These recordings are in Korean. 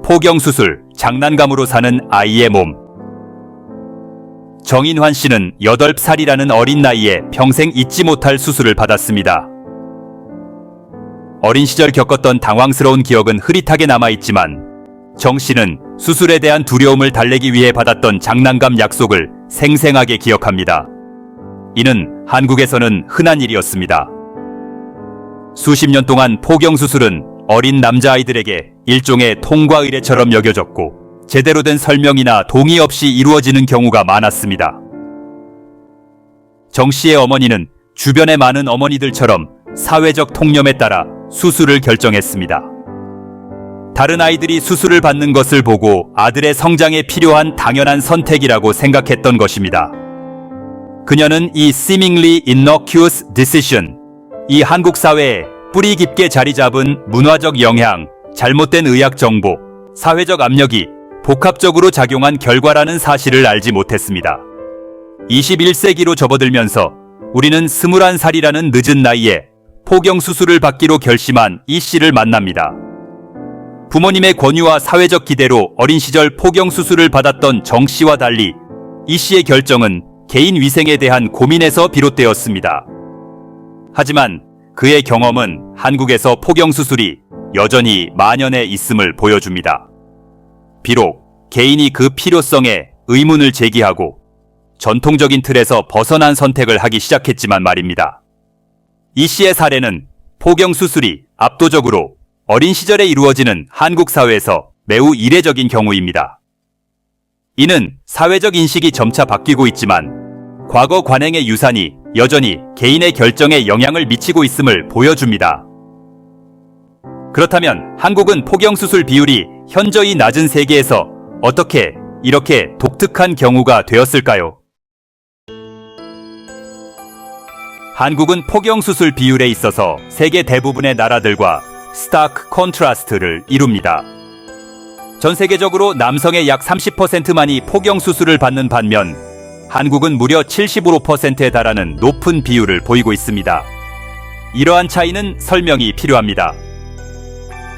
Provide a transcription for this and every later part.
포경수술, 장난감으로 사는 아이의 몸. 정인환 씨는 8살이라는 어린 나이에 평생 잊지 못할 수술을 받았습니다. 어린 시절 겪었던 당황스러운 기억은 흐릿하게 남아있지만 정 씨는 수술에 대한 두려움을 달래기 위해 받았던 장난감 약속을 생생하게 기억합니다. 이는 한국에서는 흔한 일이었습니다. 수십 년 동안 포경수술은 어린 남자아이들에게 일종의 통과 의례처럼 여겨졌고 제대로 된 설명이나 동의 없이 이루어지는 경우가 많았습니다. 정 씨의 어머니는 주변의 많은 어머니들처럼 사회적 통념에 따라 수술을 결정했습니다. 다른 아이들이 수술을 받는 것을 보고 아들의 성장에 필요한 당연한 선택이라고 생각했던 것입니다. 그녀는 이 seemingly innocuous decision, 이 한국 사회에 뿌리 깊게 자리 잡은 문화적 영향, 잘못된 의학 정보, 사회적 압력이 복합적으로 작용한 결과라는 사실을 알지 못했습니다. 21세기로 접어들면서 우리는 21살이라는 늦은 나이에 포경수술을 받기로 결심한 이 씨를 만납니다. 부모님의 권유와 사회적 기대로 어린 시절 포경수술을 받았던 정 씨와 달리 이 씨의 결정은 개인 위생에 대한 고민에서 비롯되었습니다. 하지만 그의 경험은 한국에서 포경수술이 여전히 만연해 있음을 보여줍니다. 비록 개인이 그 필요성에 의문을 제기하고 전통적인 틀에서 벗어난 선택을 하기 시작했지만 말입니다. 이 씨의 사례는 포경수술이 압도적으로 어린 시절에 이루어지는 한국 사회에서 매우 이례적인 경우입니다. 이는 사회적 인식이 점차 바뀌고 있지만 과거 관행의 유산이 여전히 개인의 결정에 영향을 미치고 있음을 보여줍니다. 그렇다면 한국은 포경수술 비율이 현저히 낮은 세계에서 어떻게 이렇게 독특한 경우가 되었을까요? 한국은 포경수술 비율에 있어서 세계 대부분의 나라들과 스타크 컨트라스트를 이룹니다. 전 세계적으로 남성의 약 30%만이 포경수술을 받는 반면 한국은 무려 75%에 달하는 높은 비율을 보이고 있습니다. 이러한 차이는 설명이 필요합니다.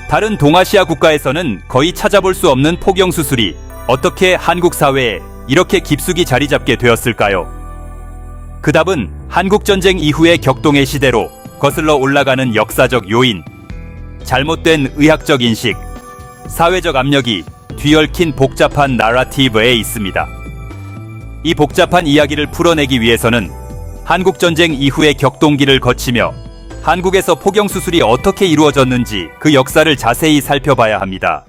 다른 동아시아 국가에서는 거의 찾아볼 수 없는 포경수술이 어떻게 한국 사회에 이렇게 깊숙이 자리 잡게 되었을까요? 그 답은 한국전쟁 이후의 격동의 시대로 거슬러 올라가는 역사적 요인, 잘못된 의학적 인식, 사회적 압력이 뒤얽힌 복잡한 나라티브에 있습니다. 이 복잡한 이야기를 풀어내기 위해서는 한국전쟁 이후의 격동기를 거치며 한국에서 포경수술이 어떻게 이루어졌는지 그 역사를 자세히 살펴봐야 합니다.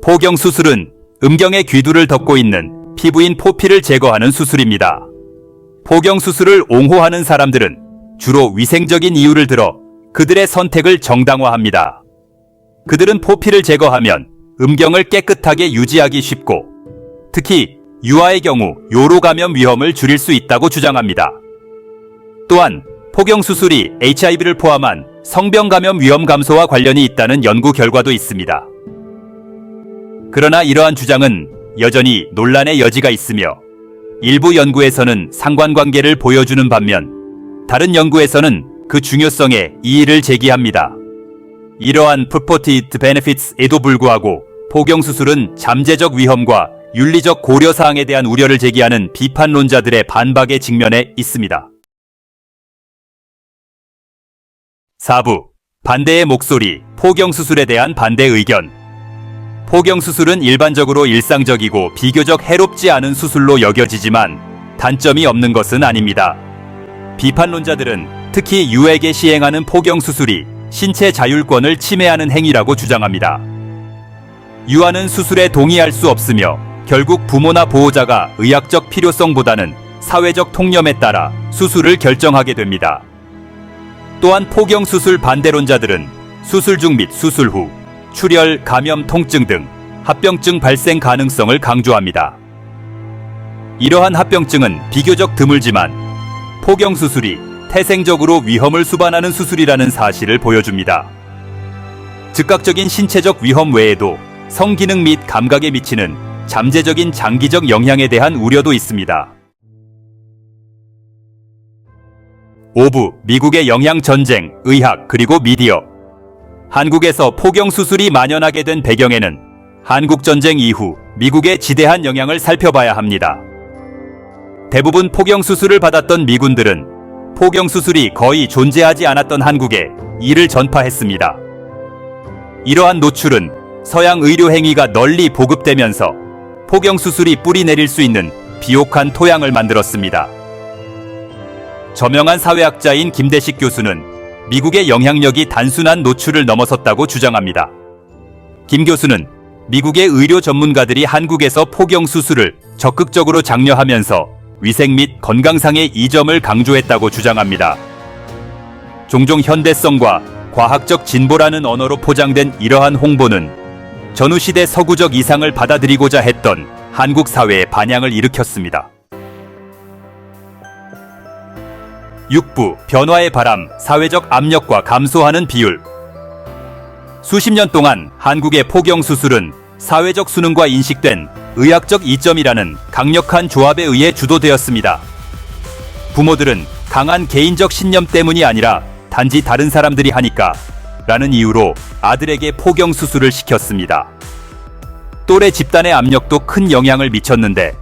포경수술은 음경의 귀두를 덮고 있는 피부인 포피를 제거하는 수술입니다. 포경수술을 옹호하는 사람들은 주로 위생적인 이유를 들어 그들의 선택을 정당화합니다. 그들은 포피를 제거하면 음경을 깨끗하게 유지하기 쉽고 특히 유아의 경우 요로 감염 위험을 줄일 수 있다고 주장합니다. 또한 포경수술이 HIV를 포함한 성병 감염 위험 감소와 관련이 있다는 연구 결과도 있습니다. 그러나 이러한 주장은 여전히 논란의 여지가 있으며 일부 연구에서는 상관관계를 보여주는 반면 다른 연구에서는 그 중요성에 이의를 제기합니다. 이러한 purported benefits에도 불구하고 포경수술은 잠재적 위험과 윤리적 고려사항에 대한 우려를 제기하는 비판론자들의 반박에 직면해 있습니다. 4부 반대의 목소리, 포경수술에 대한 반대 의견. 포경수술은 일반적으로 일상적이고 비교적 해롭지 않은 수술로 여겨지지만 단점이 없는 것은 아닙니다. 비판론자들은 특히 유에게 시행하는 포경수술이 신체 자율권을 침해하는 행위라고 주장합니다. 유아는 수술에 동의할 수 없으며 결국 부모나 보호자가 의학적 필요성보다는 사회적 통념에 따라 수술을 결정하게 됩니다. 또한 포경수술 반대론자들은 수술 중 및 수술 후 출혈, 감염, 통증 등 합병증 발생 가능성을 강조합니다. 이러한 합병증은 비교적 드물지만 포경수술이 태생적으로 위험을 수반하는 수술이라는 사실을 보여줍니다. 즉각적인 신체적 위험 외에도 성기능 및 감각에 미치는 잠재적인 장기적 영향에 대한 우려도 있습니다. 5부 미국의 영양전쟁, 의학 그리고 미디어. 한국에서 포경 수술이 만연하게 된 배경에는 한국전쟁 이후 미국의 지대한 영향을 살펴봐야 합니다. 대부분 포경 수술을 받았던 미군들은 포경 수술이 거의 존재하지 않았던 한국에 이를 전파했습니다. 이러한 노출은 서양 의료 행위가 널리 보급되면서 포경 수술이 뿌리 내릴 수 있는 비옥한 토양을 만들었습니다. 저명한 사회학자인 김대식 교수는 미국의 영향력이 단순한 노출을 넘어섰다고 주장합니다. 김 교수는 미국의 의료 전문가들이 한국에서 포경 수술을 적극적으로 장려하면서 위생 및 건강상의 이점을 강조했다고 주장합니다. 종종 현대성과 과학적 진보라는 언어로 포장된 이러한 홍보는 전후시대 서구적 이상을 받아들이고자 했던 한국 사회의 반향을 일으켰습니다. 6부 변화의 바람, 사회적 압력과 감소하는 비율. 수십 년 동안 한국의 포경 수술은 사회적 수능과 인식된 의학적 이점이라는 강력한 조합에 의해 주도되었습니다. 부모들은 강한 개인적 신념 때문이 아니라 단지 다른 사람들이 하니까 라는 이유로 아들에게 포경 수술을 시켰습니다. 또래 집단의 압력도 큰 영향을 미쳤는데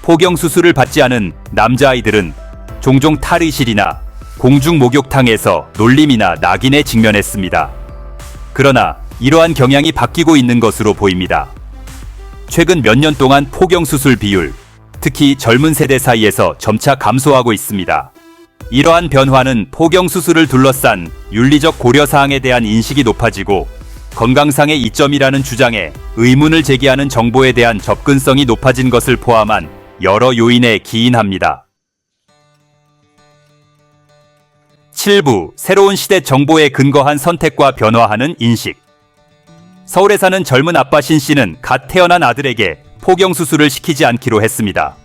포경 수술을 받지 않은 남자아이들은 종종 탈의실이나 공중 목욕탕에서 놀림이나 낙인에 직면했습니다. 그러나 이러한 경향이 바뀌고 있는 것으로 보입니다. 최근 몇 년 동안 포경 수술 비율, 특히 젊은 세대 사이에서 점차 감소하고 있습니다. 이러한 변화는 포경 수술을 둘러싼 윤리적 고려사항에 대한 인식이 높아지고 건강상의 이점이라는 주장에 의문을 제기하는 정보에 대한 접근성이 높아진 것을 포함한 여러 요인에 기인합니다. 7부 새로운 시대 정보에 근거한 선택과 변화하는 인식. 서울에 사는 젊은 아빠 신 씨는 갓 태어난 아들에게 포경 수술을 시키지 않기로 했습니다.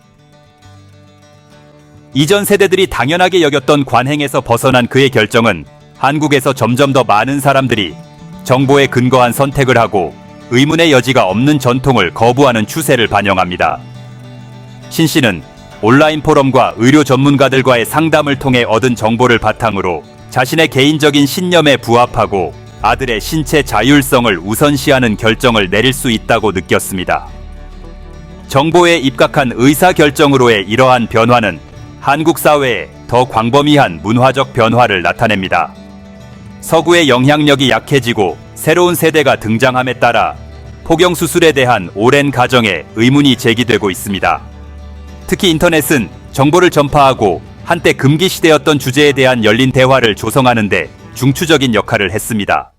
이전 세대들이 당연하게 여겼던 관행에서 벗어난 그의 결정은 한국에서 점점 더 많은 사람들이 정보에 근거한 선택을 하고 의문의 여지가 없는 전통을 거부하는 추세를 반영합니다. 신 씨는 온라인 포럼과 의료 전문가들과의 상담을 통해 얻은 정보를 바탕으로 자신의 개인적인 신념에 부합하고 아들의 신체 자율성을 우선시하는 결정을 내릴 수 있다고 느꼈습니다. 정보에 입각한 의사결정으로의 이러한 변화는 한국 사회에 더 광범위한 문화적 변화를 나타냅니다. 서구의 영향력이 약해지고 새로운 세대가 등장함에 따라 포경 수술에 대한 오랜 가정에 의문이 제기되고 있습니다. 특히 인터넷은 정보를 전파하고 한때 금기시되었던 주제에 대한 열린 대화를 조성하는 데 중추적인 역할을 했습니다.